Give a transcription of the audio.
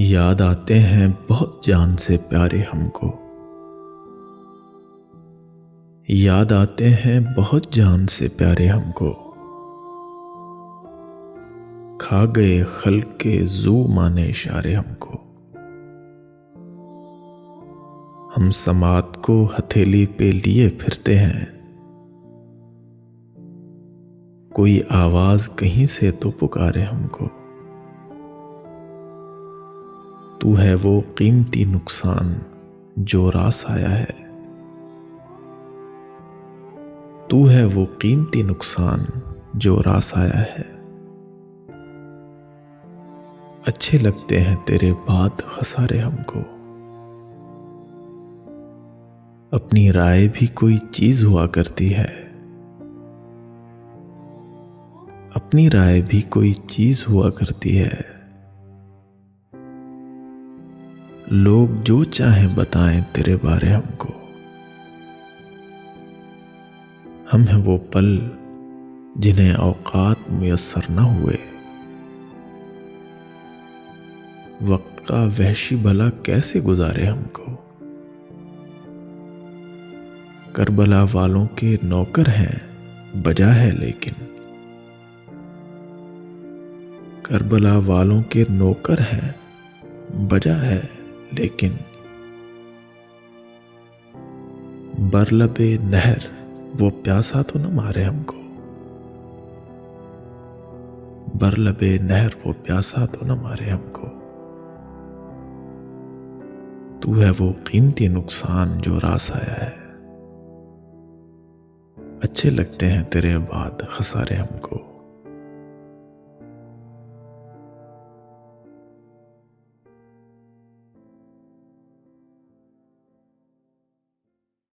याद आते हैं बहुत जान से प्यारे हमको। याद आते हैं बहुत जान से प्यारे हमको। खा गए खल्क के जू माने इशारे हमको। हम समात को हथेली पे लिए फिरते हैं। कोई आवाज कहीं से तो पुकारे हमको। तू है वो कीमती नुकसान जो रास आया है। तू है वो कीमती नुकसान जो रास आया है। अच्छे लगते हैं तेरे बाद खसारे हमको। अपनी राय भी कोई चीज हुआ करती है। अपनी राय भी कोई चीज हुआ करती है। लोग जो चाहे बताएं तेरे बारे हमको। हम हैं वो पल जिन्हें औकात मुयस्सर न हुए। वक्त का वहशी भला कैसे गुजारे हमको। करबला वालों के नौकर हैं बजा है लेकिन। करबला वालों के नौकर हैं बजा है लेकिन। बरलबे नहर वो प्यासा तो न मारे हमको। बरलबे नहर वो प्यासा तो न मारे हमको। तू है वो कीमती नुकसान जो रास आया है। अच्छे लगते हैं तेरे बाद खसारे हमको।